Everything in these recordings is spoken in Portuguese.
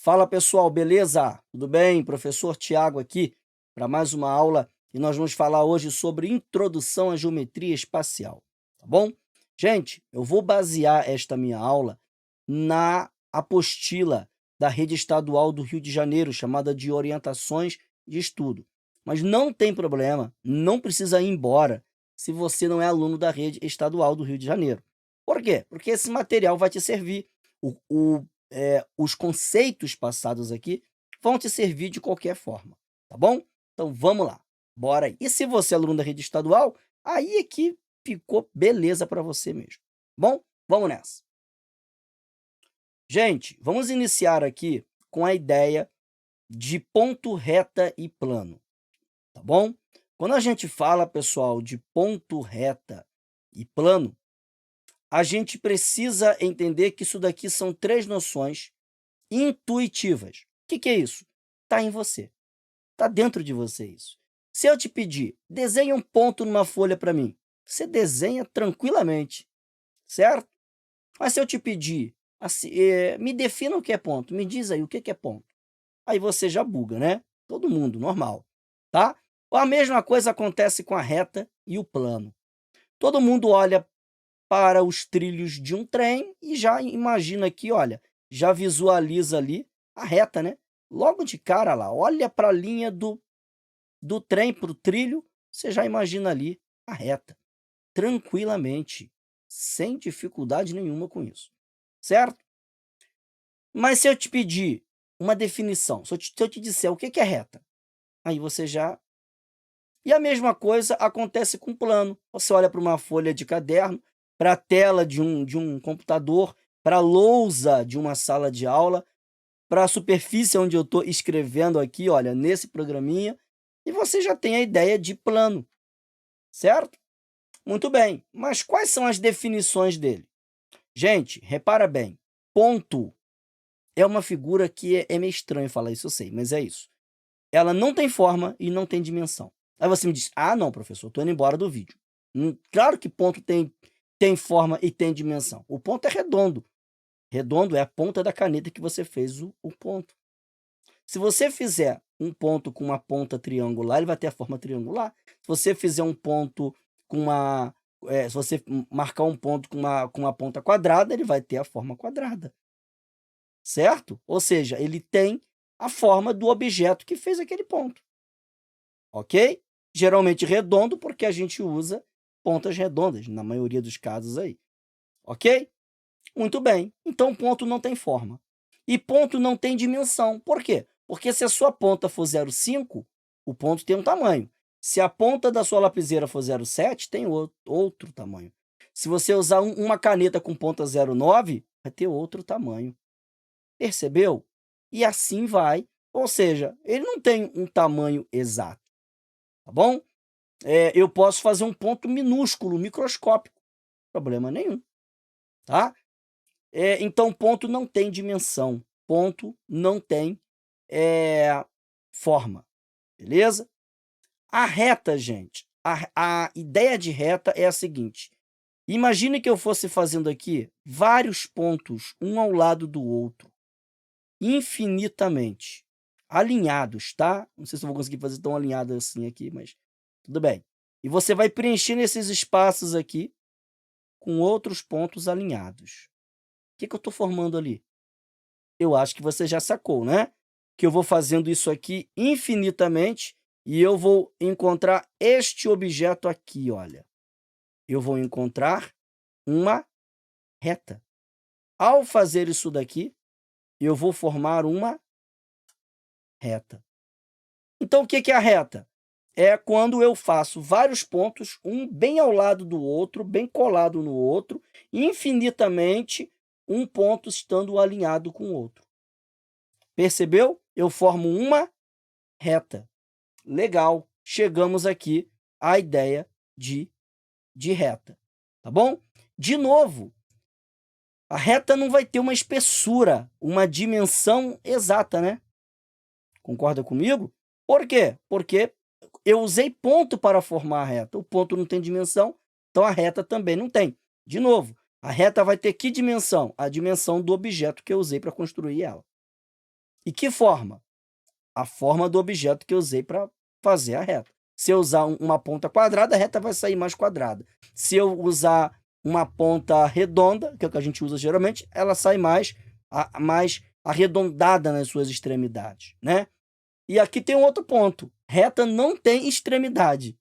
Fala pessoal, beleza? Tudo bem? Professor Tiago aqui para mais uma aula e nós vamos falar hoje sobre introdução à geometria espacial, tá bom? Gente, eu vou basear esta minha aula na apostila da Rede Estadual do Rio de Janeiro, chamada de Orientações de Estudo. Mas não tem problema, não precisa ir embora se você não é aluno da Rede Estadual do Rio de Janeiro. Por quê? Porque esse material vai te servir. Os conceitos passados aqui vão te servir de qualquer forma, tá bom? Então vamos lá, bora aí. E se você é aluno da rede estadual, aí é que ficou beleza para você mesmo. Bom, vamos nessa. Gente, vamos iniciar aqui com a ideia de ponto, reta e plano, tá bom? Quando a gente fala, pessoal, de ponto, reta e plano, a gente precisa entender que isso daqui são três noções intuitivas. O que é isso? Está em você, está dentro de você isso. Se eu te pedir, desenhe um ponto numa folha para mim, você desenha tranquilamente, certo? Mas se eu te pedir, assim, me defina o que é ponto, me diz aí o que é ponto. Aí você já buga, né? Todo mundo, normal, tá? A mesma coisa acontece com a reta e o plano. Todo mundo olha para os trilhos de um trem e já imagina aqui, olha, já visualiza ali a reta, né? Logo de cara lá, olha para a linha do trem, para o trilho, você já imagina ali a reta, tranquilamente, sem dificuldade nenhuma com isso, certo? Mas se eu te pedir uma definição, se eu te disser o que é reta, aí você já... E a mesma coisa acontece com plano. Você olha para uma folha de caderno, para a tela de um computador, para a lousa de uma sala de aula, para a superfície onde eu estou escrevendo aqui, olha, nesse programinha, e você já tem a ideia de plano, certo? Muito bem, mas quais são as definições dele? Gente, repara bem, ponto é uma figura que é meio estranho falar isso, eu sei, mas é isso. Ela não tem forma e não tem dimensão. Aí você me diz, ah não, professor, estou indo embora do vídeo. Claro que ponto tem forma e tem dimensão. O ponto é redondo. Redondo é a ponta da caneta que você fez o ponto. Se você fizer um ponto com uma ponta triangular, ele vai ter a forma triangular. Se você fizer um ponto com uma... se você marcar um ponto com uma ponta quadrada, ele vai ter a forma quadrada. Certo? Ou seja, ele tem a forma do objeto que fez aquele ponto. Ok? Geralmente redondo, porque a gente usa pontas redondas, na maioria dos casos aí. Ok? Muito bem. Então, ponto não tem forma. E ponto não tem dimensão. Por quê? Porque se a sua ponta for 0,5, o ponto tem um tamanho. Se a ponta da sua lapiseira for 0,7, tem outro tamanho. Se você usar uma caneta com ponta 0,9, vai ter outro tamanho. Percebeu? E assim vai. Ou seja, ele não tem um tamanho exato. Tá bom? Eu posso fazer um ponto minúsculo, microscópico, problema nenhum, tá? Então, ponto não tem dimensão, ponto não tem forma, beleza? A reta, gente, a ideia de reta é a seguinte: imagine que eu fosse fazendo aqui vários pontos, um ao lado do outro, infinitamente, alinhados, tá? Não sei se eu vou conseguir fazer tão alinhado assim aqui, mas tudo bem. E você vai preenchendo esses espaços aqui com outros pontos alinhados. O que eu estou formando ali? Eu acho que você já sacou, né? Que eu vou fazendo isso aqui infinitamente e eu vou encontrar este objeto aqui, olha. Eu vou encontrar uma reta. Ao fazer isso daqui, eu vou formar uma reta. Então, o que é a reta? É quando eu faço vários pontos, um bem ao lado do outro, bem colado no outro, infinitamente, um ponto estando alinhado com o outro. Percebeu? Eu formo uma reta. Legal, chegamos aqui à ideia de reta, tá bom? De novo, a reta não vai ter uma espessura, uma dimensão exata, né? Concorda comigo? Por quê? Porque eu usei ponto para formar a reta. O ponto não tem dimensão, então a reta também não tem. De novo, a reta vai ter que dimensão? A dimensão do objeto que eu usei para construir ela. E que forma? A forma do objeto que eu usei para fazer a reta. Se eu usar uma ponta quadrada, a reta vai sair mais quadrada. Se eu usar uma ponta redonda, que é o que a gente usa geralmente, ela sai mais arredondada nas suas extremidades, né? E aqui tem um outro ponto. Reta não tem extremidade.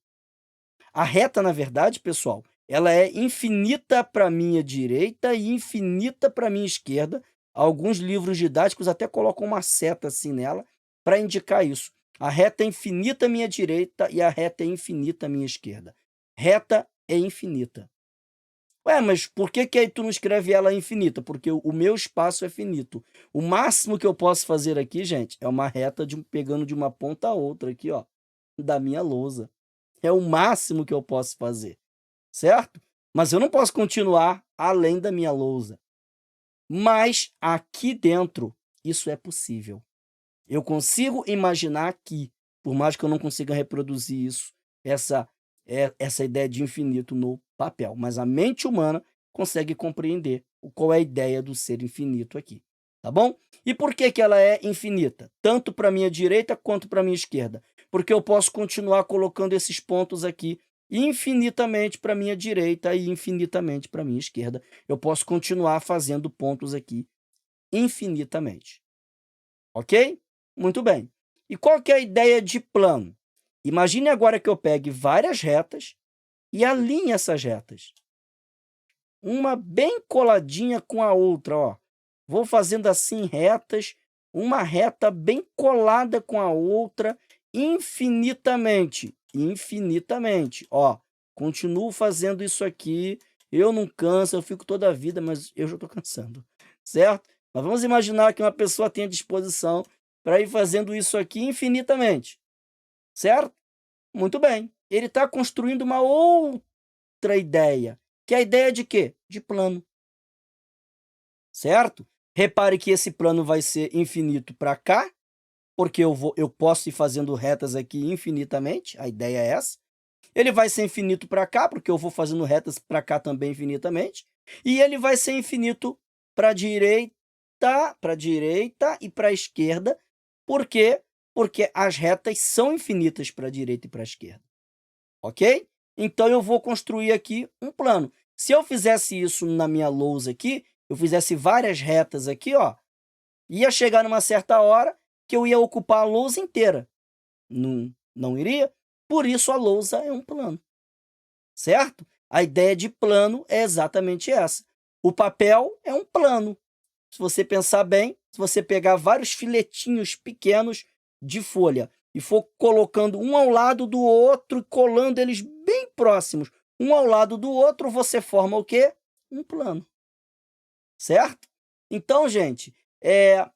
A reta, na verdade, pessoal, ela é infinita para a minha direita e infinita para a minha esquerda. Alguns livros didáticos até colocam uma seta assim nela para indicar isso. A reta é infinita à minha direita e a reta é infinita à minha esquerda. Reta é infinita. Ué, mas por que aí tu não escreve ela infinita? Porque o meu espaço é finito. O máximo que eu posso fazer aqui, gente, é uma reta pegando de uma ponta a outra aqui, ó, da minha lousa. É o máximo que eu posso fazer, certo? Mas eu não posso continuar além da minha lousa. Mas aqui dentro, isso é possível. Eu consigo imaginar aqui, por mais que eu não consiga reproduzir isso, essa ideia de infinito no papel, mas a mente humana consegue compreender qual é a ideia do ser infinito aqui, tá bom? E por que ela é infinita? Tanto para a minha direita quanto para a minha esquerda. Porque eu posso continuar colocando esses pontos aqui infinitamente para a minha direita e infinitamente para a minha esquerda. Eu posso continuar fazendo pontos aqui infinitamente. Ok? Muito bem. E qual que é a ideia de plano? Imagine agora que eu pegue várias retas e alinhe essas retas. Uma bem coladinha com a outra, ó. Vou fazendo assim retas, uma reta bem colada com a outra, infinitamente. Infinitamente, ó. Continuo fazendo isso aqui, eu não canso, eu fico toda a vida, mas eu já estou cansando, certo? Mas vamos imaginar que uma pessoa tenha disposição para ir fazendo isso aqui infinitamente, certo? Muito bem. Ele está construindo uma outra ideia, que é a ideia de quê? De plano, certo? Repare que esse plano vai ser infinito para cá, porque eu posso ir fazendo retas aqui infinitamente, a ideia é essa. Ele vai ser infinito para cá, porque eu vou fazendo retas para cá também infinitamente. E ele vai ser infinito para a direita e para a esquerda. Por quê? Porque as retas são infinitas para a direita e para a esquerda. Ok? Então, eu vou construir aqui um plano. Se eu fizesse isso na minha lousa aqui, eu fizesse várias retas aqui, ó, ia chegar numa certa hora que eu ia ocupar a lousa inteira. Não iria? Por isso a lousa é um plano, certo? A ideia de plano é exatamente essa. O papel é um plano. Se você pensar bem, se você pegar vários filetinhos pequenos de folha e for colocando um ao lado do outro, colando eles bem próximos, um ao lado do outro, você forma o quê? Um plano, certo? Então, gente,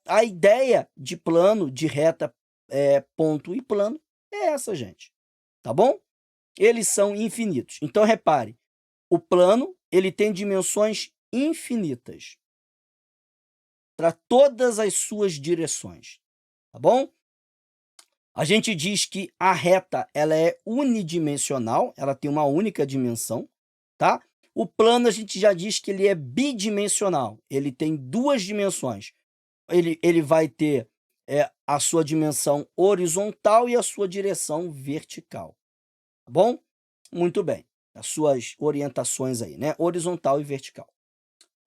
a ideia de plano, de reta, ponto e plano, é essa, gente, tá bom? Eles são infinitos. Então, repare, o plano ele tem dimensões infinitas para todas as suas direções, tá bom? A gente diz que a reta ela é unidimensional, ela tem uma única dimensão, tá? O plano a gente já diz que ele é bidimensional, ele tem duas dimensões. Ele vai ter a sua dimensão horizontal e a sua direção vertical, tá bom? Muito bem, as suas orientações aí, né? Horizontal e vertical.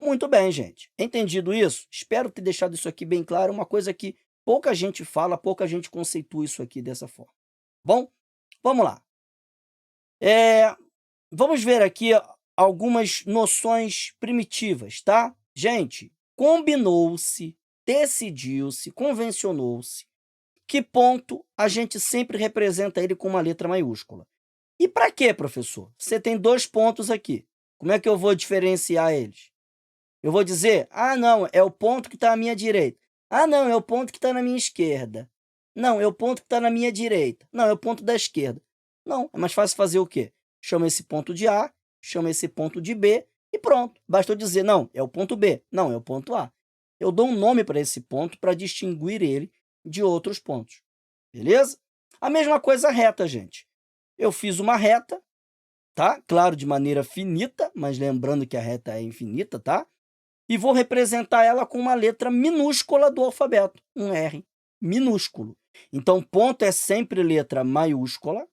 Muito bem, gente. Entendido isso? Espero ter deixado isso aqui bem claro. Uma coisa que pouca gente fala, pouca gente conceitua isso aqui dessa forma. Bom, vamos lá. Vamos ver aqui algumas noções primitivas, tá? Gente, combinou-se, decidiu-se, convencionou-se que ponto a gente sempre representa ele com uma letra maiúscula. E para quê, professor? Você tem dois pontos aqui. Como é que eu vou diferenciar eles? Eu vou dizer, ah, não, é o ponto que está à minha direita. Ah, não, é o ponto que está na minha esquerda. Não, é o ponto que está na minha direita. Não, é o ponto da esquerda. Não, é mais fácil fazer o quê? Chama esse ponto de A, chama esse ponto de B e pronto. Basta eu dizer, não, é o ponto B. Não, é o ponto A. Eu dou um nome para esse ponto para distinguir ele de outros pontos. Beleza? A mesma coisa a reta, gente. Eu fiz uma reta, tá? Claro, de maneira finita, mas lembrando que a reta é infinita, tá? E vou representar ela com uma letra minúscula do alfabeto, um R. minúsculo. Então, ponto é sempre letra maiúscula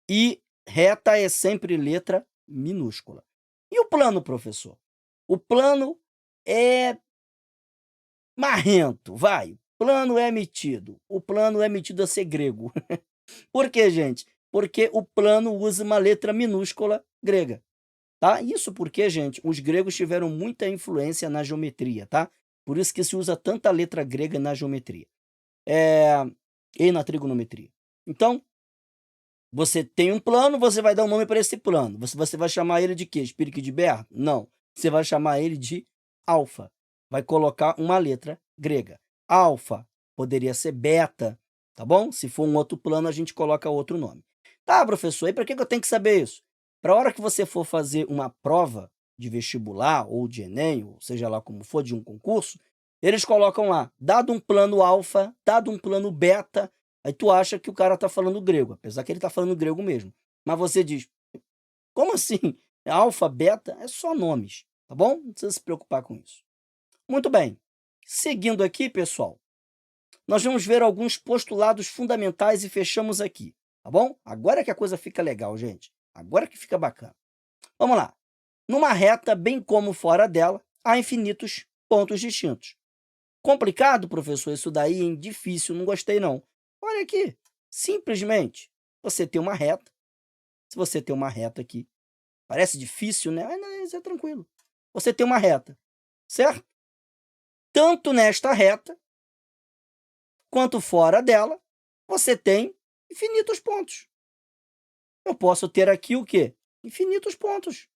e reta é sempre letra minúscula. E o plano, professor? O plano é marrento, vai. Plano é metido. O plano é metido a ser grego. Por quê, gente? Porque o plano usa uma letra minúscula grega, tá? Isso porque, gente, os gregos tiveram muita influência na geometria, tá? Por isso que se usa tanta letra grega na geometria, e na trigonometria. Então, você tem um plano, você vai dar um nome para esse plano. Você vai chamar ele de quê? Espiriquidibert? Não. Você vai chamar ele de alfa. Vai colocar uma letra grega. Alfa poderia ser beta, tá bom? Se for um outro plano, a gente coloca outro nome. Tá, professor, e para que eu tenho que saber isso? Para a hora que você for fazer uma prova de vestibular ou de Enem, ou seja lá como for, de um concurso, eles colocam lá, dado um plano alfa, dado um plano beta, aí tu acha que o cara tá falando grego, apesar que ele tá falando grego mesmo. Mas você diz: "Como assim? Alfa, beta?" É só nomes, tá bom? Não precisa se preocupar com isso. Muito bem. Seguindo aqui, pessoal, nós vamos ver alguns postulados fundamentais e fechamos aqui, tá bom? Agora é que a coisa fica legal, gente. Agora que fica bacana. Vamos lá. Numa reta, bem como fora dela, há infinitos pontos distintos. Complicado, professor, isso daí, hein? Difícil, não gostei não. Olha aqui, simplesmente, você tem uma reta. Se você tem uma reta aqui, parece difícil, né? Mas não, isso é tranquilo. Você tem uma reta, certo? Tanto nesta reta, quanto fora dela, você tem infinitos pontos. Eu posso ter aqui o quê? Infinitos pontos.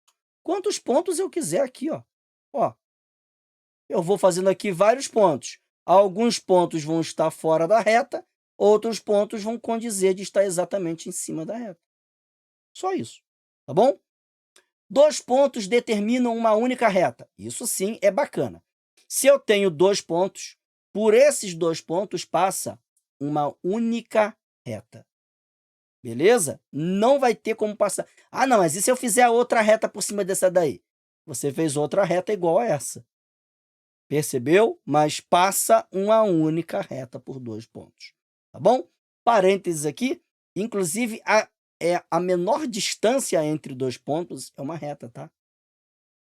Quantos pontos eu quiser aqui, ó. Ó, eu vou fazendo aqui vários pontos. Alguns pontos vão estar fora da reta, outros pontos vão condizer de estar exatamente em cima da reta. Só isso, tá bom? 2 pontos determinam uma única reta. Isso sim é bacana. Se eu tenho 2 pontos, por esses 2 pontos passa uma única reta. Beleza? Não vai ter como passar. Ah, não, mas e se eu fizer outra reta por cima dessa daí? Você fez outra reta igual a essa. Percebeu? Mas passa uma única reta por 2 pontos, tá bom? Parênteses aqui, inclusive a menor distância entre 2 pontos é uma reta, tá?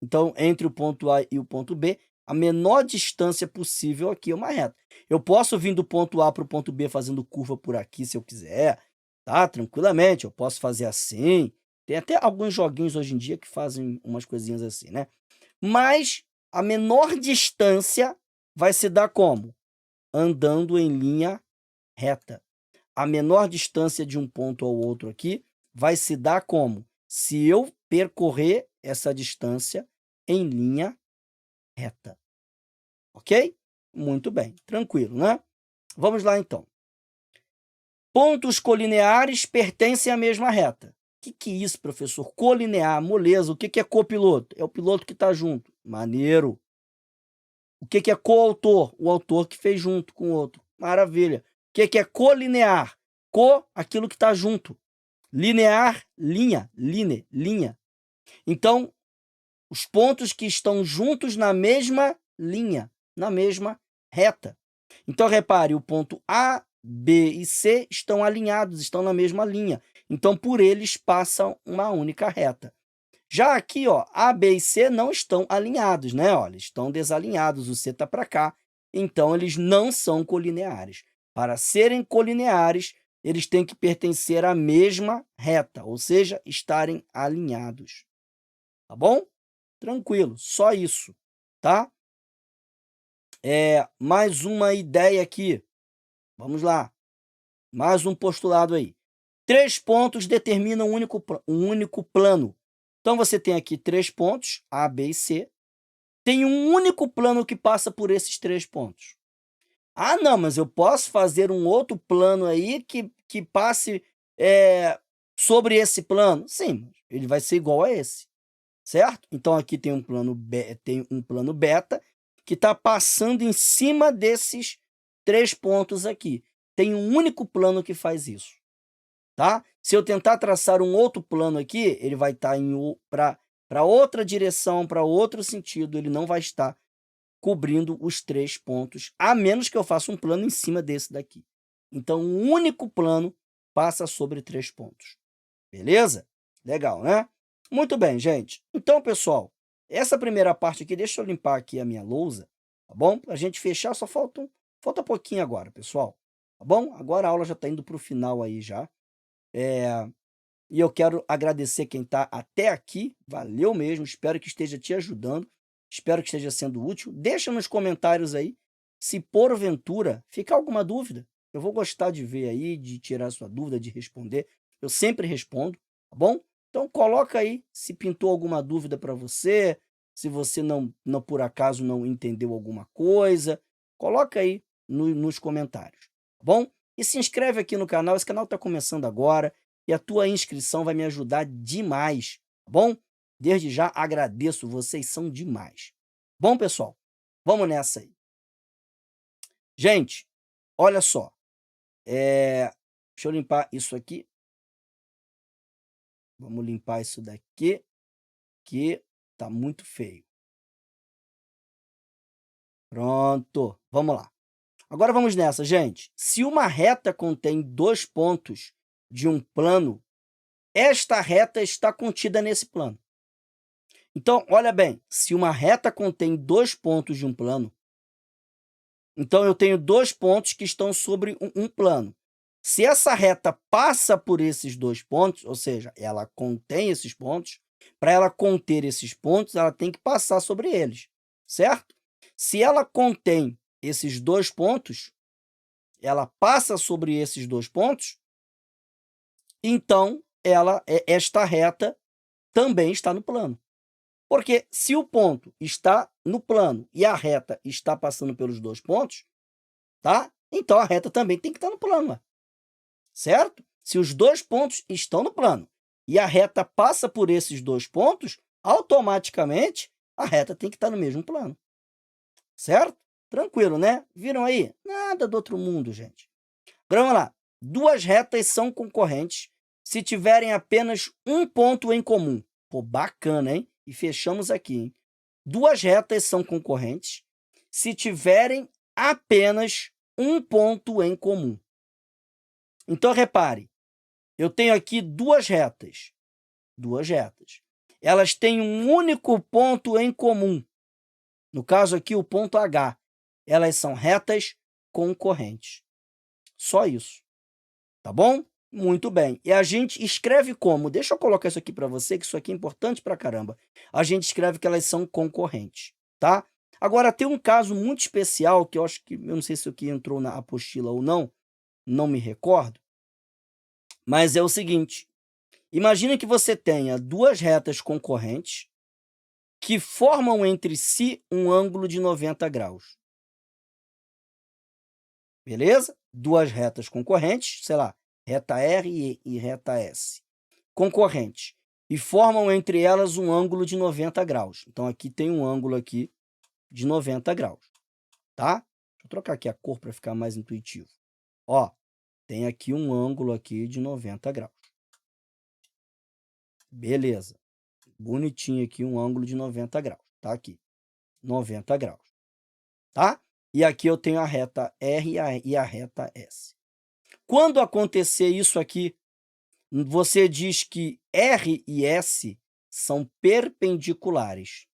Então, entre o ponto A e o ponto B, a menor distância possível aqui é uma reta. Eu posso vir do ponto A para o ponto B fazendo curva por aqui, se eu quiser, tá? Tranquilamente, eu posso fazer assim. Tem até alguns joguinhos hoje em dia que fazem umas coisinhas assim, né? Mas a menor distância vai se dar como? Andando em linha reta. A menor distância de um ponto ao outro aqui vai se dar como? Se eu percorrer essa distância em linha reta. Ok? Muito bem, tranquilo, né? Vamos lá, então. Pontos colineares pertencem à mesma reta. O que é isso, professor? Colinear, moleza. O que é copiloto? É o piloto que está junto. Maneiro. O que é coautor? O autor que fez junto com o outro. Maravilha. O que é colinear? Co, aquilo que está junto. Linear, linha. Line, linha. Então, os pontos que estão juntos na mesma linha, na mesma reta. Então, repare, o ponto A, B e C estão alinhados, estão na mesma linha. Então, por eles passam uma única reta. Já aqui, ó, A, B e C não estão alinhados, né? Olha, estão desalinhados, o C está para cá. Então, eles não são colineares. Para serem colineares, eles têm que pertencer à mesma reta, ou seja, estarem alinhados. Tá bom? Tranquilo, só isso, tá? Mais uma ideia aqui. Vamos lá. Mais um postulado aí. 3 pontos determinam um único plano. Então, você tem aqui 3 pontos, A, B e C. Tem um único plano que passa por esses 3 pontos. Ah, não, mas eu posso fazer um outro plano aí que passe sobre esse plano? Sim, ele vai ser igual a esse, certo? Então, aqui tem um plano beta que está passando em cima desses 3 pontos aqui. Tem um único plano que faz isso, tá? Se eu tentar traçar um outro plano aqui, ele vai estar para outra direção, para outro sentido, ele não vai estar cobrindo os 3 pontos, a menos que eu faça um plano em cima desse daqui. Então, um único plano passa sobre 3 pontos. Beleza? Legal, né? Muito bem, gente. Então, pessoal, essa primeira parte aqui, deixa eu limpar aqui a minha lousa, tá bom? Para a gente fechar, só falta pouquinho agora, pessoal. Tá bom? Agora a aula já está indo para o final aí já. E eu quero agradecer quem está até aqui. Valeu mesmo. Espero que esteja te ajudando. Espero que esteja sendo útil. Deixa nos comentários aí se porventura ficar alguma dúvida. Eu vou gostar de ver aí, de tirar sua dúvida, de responder. Eu sempre respondo, tá bom? Então coloca aí se pintou alguma dúvida para você, se você não por acaso não entendeu alguma coisa, coloca aí nos comentários, tá bom? E se inscreve aqui no canal, esse canal está começando agora e a tua inscrição vai me ajudar demais, tá bom? Desde já agradeço, vocês são demais. Bom, pessoal, vamos nessa aí. Gente, olha só, deixa eu limpar isso aqui. Vamos limpar isso daqui, que tá muito feio. Pronto, vamos lá. Agora vamos nessa, gente. Se uma reta contém 2 pontos de um plano, esta reta está contida nesse plano. Então, olha bem, se uma reta contém 2 pontos de um plano, então eu tenho 2 pontos que estão sobre um plano. Se essa reta passa por esses 2 pontos, ou seja, ela contém esses pontos, para ela conter esses pontos, ela tem que passar sobre eles, certo? Se ela contém esses 2 pontos, ela passa sobre esses 2 pontos, então esta reta também está no plano. Porque se o ponto está no plano e a reta está passando pelos 2 pontos, tá? Então a reta também tem que estar no plano, certo? Se os 2 pontos estão no plano e a reta passa por esses 2 pontos, automaticamente a reta tem que estar no mesmo plano, certo? Tranquilo, né? Viram aí? Nada do outro mundo, gente. Agora vamos lá. 2 retas são concorrentes se tiverem apenas um ponto em comum. Pô, bacana, hein? E fechamos aqui, hein? 2 retas são concorrentes se tiverem apenas um ponto em comum. Então, repare, eu tenho aqui 2 retas. 2 retas. Elas têm um único ponto em comum. No caso aqui, o ponto H. Elas são retas concorrentes. Só isso. Tá bom? Muito bem. E a gente escreve como? Deixa eu colocar isso aqui para você, que isso aqui é importante pra caramba. A gente escreve que elas são concorrentes, tá? Agora, tem um caso muito especial, que eu acho que, eu não sei se isso aqui entrou na apostila ou não me recordo, mas é o seguinte, imagina que você tenha 2 retas concorrentes que formam entre si um ângulo de 90 graus. Beleza? 2 retas concorrentes, sei lá, reta R e reta S, concorrentes, e formam entre elas um ângulo de 90 graus. Então, aqui tem um ângulo aqui de 90 graus, tá? Deixa eu trocar aqui a cor para ficar mais intuitivo. Ó, tem aqui um ângulo aqui de 90 graus. Beleza. Bonitinho aqui um ângulo de 90 graus, tá aqui, 90 graus, tá? E aqui eu tenho a reta R e a reta S. Quando acontecer isso aqui, você diz que R e S são perpendiculares.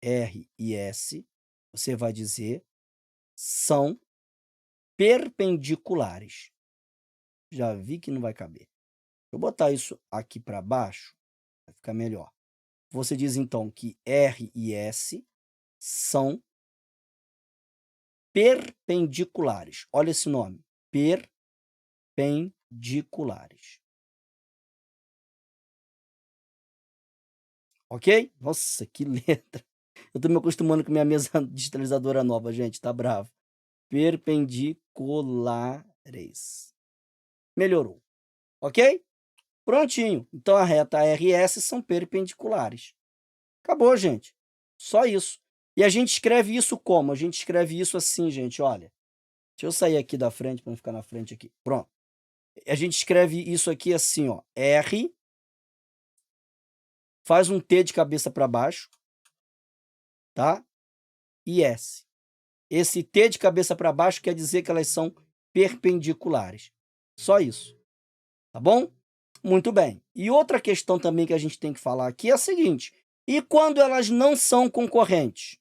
R e S, você vai dizer, são perpendiculares. Já vi que não vai caber. Deixa eu botar isso aqui para baixo, vai ficar melhor. Você diz, então, que R e S são perpendiculares. Olha esse nome, perpendiculares. Ok? Nossa, que letra. Eu tô me acostumando com minha mesa digitalizadora nova, gente, tá bravo. Perpendiculares. Melhorou. Ok? Prontinho. Então, a reta R e S são perpendiculares. Acabou, gente. Só isso. E a gente escreve isso como? A gente escreve isso assim, gente, olha. Deixa eu sair aqui da frente para não ficar na frente aqui. Pronto. A gente escreve isso aqui assim, ó. R, faz um T de cabeça para baixo, tá? e S. Esse T de cabeça para baixo quer dizer que elas são perpendiculares. Só isso, tá bom? Muito bem. E outra questão também que a gente tem que falar aqui é a seguinte: e quando elas não são concorrentes?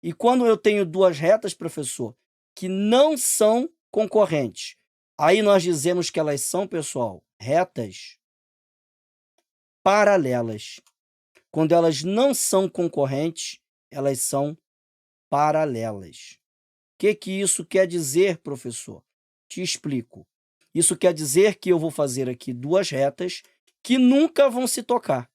E quando eu tenho duas retas, professor, que não são concorrentes? Aí nós dizemos que elas são, pessoal, retas paralelas. Quando elas não são concorrentes, elas são paralelas. O que isso quer dizer, professor? Te explico. Isso quer dizer que eu vou fazer aqui duas retas que nunca vão se tocar.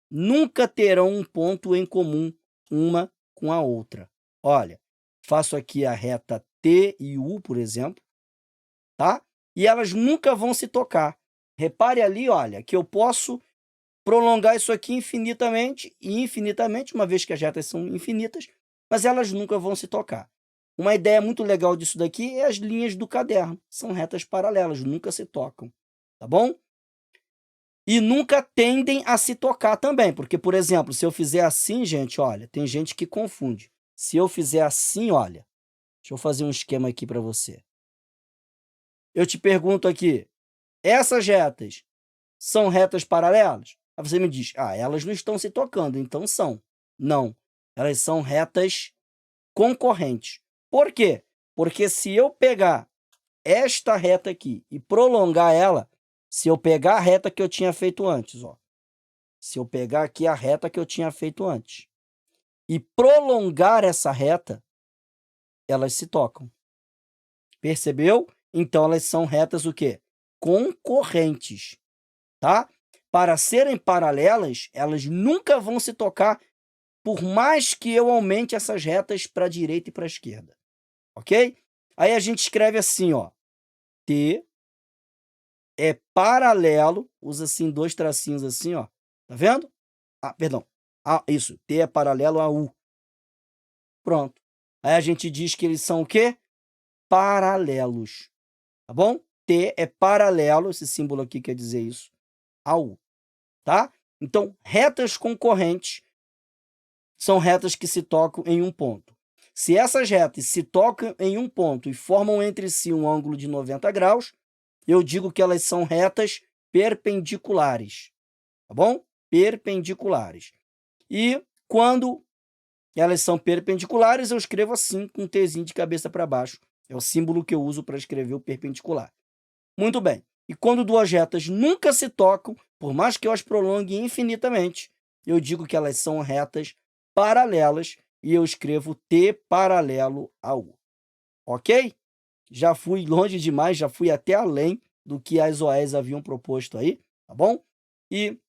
Nunca terão um ponto em comum uma com a outra. Olha, faço aqui a reta T e U, por exemplo, tá? E elas nunca vão se tocar. Repare ali, olha, que eu posso prolongar isso aqui infinitamente e infinitamente, uma vez que as retas são infinitas, mas elas nunca vão se tocar. Uma ideia muito legal disso daqui é as linhas do caderno. São retas paralelas, nunca se tocam, tá bom? E nunca tendem a se tocar também, porque, por exemplo, se eu fizer assim, gente, olha, tem gente que confunde. Se eu fizer assim, olha, deixa eu fazer um esquema aqui para você. Eu te pergunto aqui, essas retas são retas paralelas? Aí você me diz, elas não estão se tocando, então são. Não, elas são retas concorrentes. Por quê? Porque se eu pegar esta reta aqui e prolongar ela, se eu pegar a reta que eu tinha feito antes, ó, se eu pegar aqui a reta que eu tinha feito antes e prolongar essa reta, elas se tocam. Percebeu? Então, elas são retas o quê? Concorrentes, tá? Para serem paralelas, elas nunca vão se tocar, por mais que eu aumente essas retas para a direita e para a esquerda, ok? Aí a gente escreve assim, ó, T é paralelo, usa assim dois tracinhos assim, ó, tá vendo? Perdão, isso, T é paralelo a U. Pronto. Aí a gente diz que eles são o quê? Paralelos, tá bom? T é paralelo, esse símbolo aqui quer dizer isso, a U, tá? Então, retas concorrentes são retas que se tocam em um ponto. Se essas retas se tocam em um ponto e formam entre si um ângulo de 90 graus, eu digo que elas são retas perpendiculares, tá bom? Perpendiculares. E quando elas são perpendiculares, eu escrevo assim, com um Tzinho de cabeça para baixo. É o símbolo que eu uso para escrever o perpendicular. Muito bem. E quando duas retas nunca se tocam, por mais que eu as prolongue infinitamente, eu digo que elas são retas paralelas e eu escrevo T paralelo a U. Ok? Já fui longe demais, já fui até além do que as OEs haviam proposto aí, tá bom? E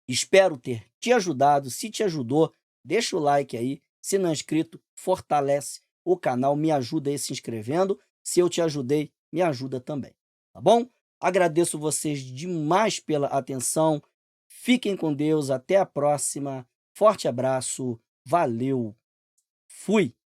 espero ter te ajudado. Se te ajudou, deixa o like aí. Se não é inscrito, fortalece o canal, me ajuda aí se inscrevendo. Se eu te ajudei, me ajuda também, tá bom? Agradeço vocês demais pela atenção. Fiquem com Deus, até a próxima. Forte abraço, valeu, fui!